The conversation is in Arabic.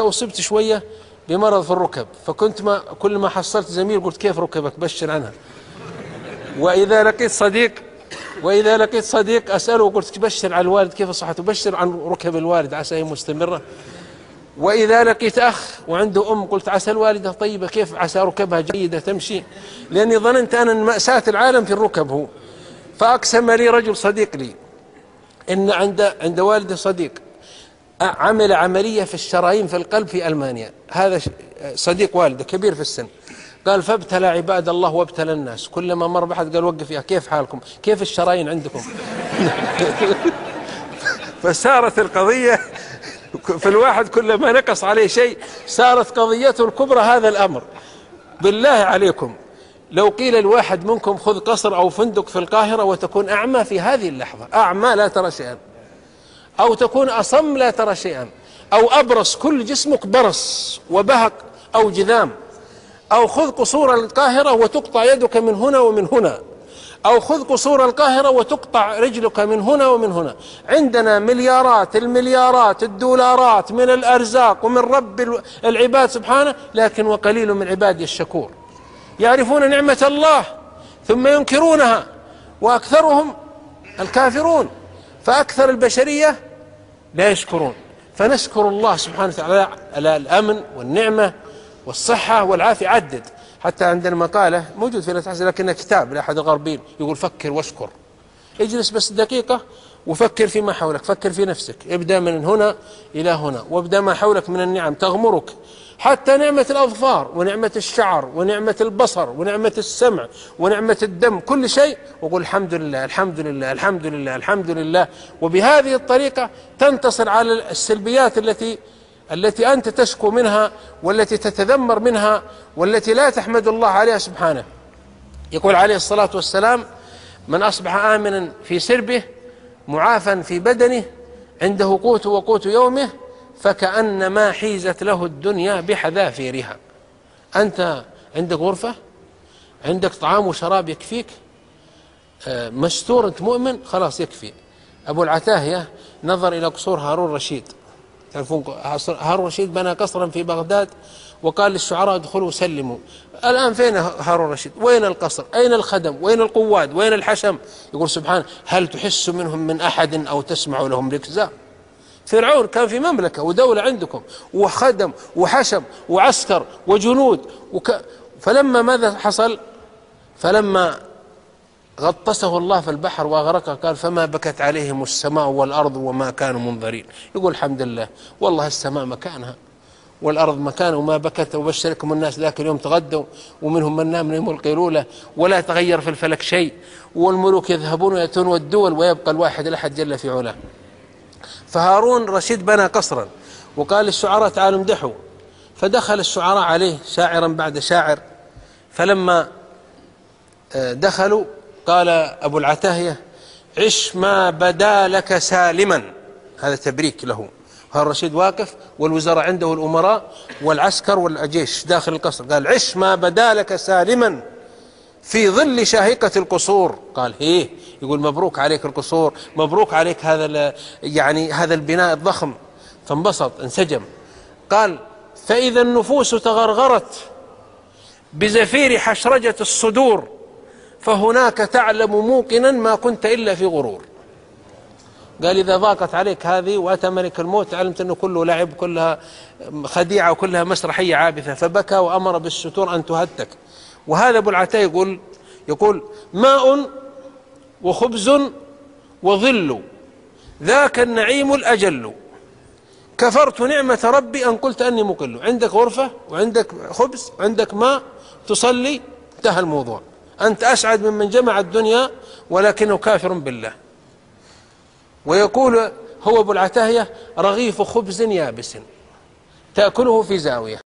أصبت شوية بمرض في الركب، فكنت كل ما حصلت زميل قلت كيف ركبك بشر عنها. وإذا لقيت صديق أسأله قلت بشر عن الوالد كيف صحته، بشر عن ركب الوالد عسى هي مستمرة. وإذا لقيت أخ وعنده أم قلت عسى الوالدة طيبة كيف عسى ركبها جيدة تمشي، لأني ظننت أنا أن مأساة العالم في الركب هو. فأقسم لي رجل صديق لي إن عند والده صديق عمل عملية في الشرايين في القلب في ألمانيا، هذا صديق والده كبير في السن، قال فابتلى عباد الله وابتلى الناس، كلما مر بحد قال وقف يا كيف حالكم كيف الشرايين عندكم. فصارت القضية في الواحد كلما نقص عليه شيء صارت قضيته الكبرى هذا الأمر. بالله عليكم لو قيل الواحد منكم خذ قصر أو فندق في القاهرة وتكون أعمى في هذه اللحظة، أعمى لا ترى شيئا، أو تكون أصم لا ترى شيئا، أو أبرص كل جسمك برص وبهق أو جذام، أو خذ قصور القاهرة وتقطع يدك من هنا ومن هنا، أو خذ قصور القاهرة وتقطع رجلك من هنا ومن هنا. عندنا مليارات المليارات الدولارات من الأرزاق ومن رب العباد سبحانه، لكن وقليل من عبادي الشكور، يعرفون نعمة الله ثم ينكرونها وأكثرهم الكافرون، فأكثر البشرية لا يشكرون. فنشكر الله سبحانه وتعالى على الأمن والنعمة والصحة والعافية. عدد حتى عندنا مقالة موجود في الأساس لكنها كتاب لأحد الغربيين يقول فكر واشكر، اجلس بس دقيقة وفكر فيما حولك، فكر في نفسك، ابدأ من هنا إلى هنا وابدأ ما حولك من النعم تغمرك، حتى نعمة الأظفار ونعمة الشعر ونعمة البصر ونعمة السمع ونعمة الدم كل شيء، وقل الحمد لله الحمد لله الحمد لله الحمد لله. وبهذه الطريقة تنتصر على السلبيات التي أنت تشكو منها والتي تتذمر منها والتي لا تحمد الله عليها سبحانه. يقول عليه الصلاة والسلام من أصبح آمنا في سربه معافا في بدنه عنده قوت وقوت يومه فكأنما حيزت له الدنيا بحذافيرها. أنت عندك غرفة، عندك طعام وشراب يكفيك، مستور، أنت مؤمن، خلاص يكفي. أبو العتاهية نظر إلى قصور هارون رشيد، تعرفون هارون رشيد بنى قصرا في بغداد وقال للشعراء ادخلوا سلموا. الآن فين هارون رشيد؟ وين القصر؟ أين الخدم؟ وين القواد؟ وين الحشم؟ يقول سبحانه هل تحس منهم من أحد أو تسمع لهم ركزا. فرعون كان في مملكة ودولة عندكم وخدم وحشم وعسكر وجنود فلما ماذا حصل؟ فلما غطسه الله في البحر وأغرقه قال فما بكت عليهم السماء والأرض وما كانوا منظرين. يقول الحمد لله والله السماء مكانها والأرض مكانه وما بكت. وبشركم الناس ذاك اليوم تغدوا ومنهم من نام نوم القيلولة ولا تغير في الفلك شيء، والملوك يذهبون ويأتون والدول ويبقى الواحد الأحد جل في علاه. فهارون رشيد بنى قصرا وقال للشعراء تعالوا امدحوا، فدخل الشعراء عليه شاعرا بعد شاعر، فلما دخلوا قال أبو العتاهية عش ما بدا لك سالما، هذا تبريك له. هارون رشيد واقف والوزراء عنده والأمراء والعسكر والجيش داخل القصر، قال عش ما بدا لك سالما في ظل شاهقة القصور. قال هيه، يقول مبروك عليك القصور، مبروك عليك هذا البناء الضخم. فانبسط انسجم. قال فإذا النفوس تغرغرت بزفير حشرجة الصدور فهناك تعلم موقنا ما كنت إلا في غرور. قال إذا ضاقت عليك هذه وأتى ملك الموت علمت أنه كله لعب، كلها خديعة وكلها مسرحية عابثة، فبكى وأمر بالستور أن تهتك. وهذا أبو العتاهية يقول ماء وخبز وظل ذاك النعيم الأجل كفرت نعمة ربي أن قلت أني مقل. عندك غرفة وعندك خبز وعندك ماء تصلي، انتهى الموضوع، أنت أسعد ممن جمع الدنيا ولكنه كافر بالله. ويقول هو أبو العتاهية رغيف خبز يابس تأكله في زاوية.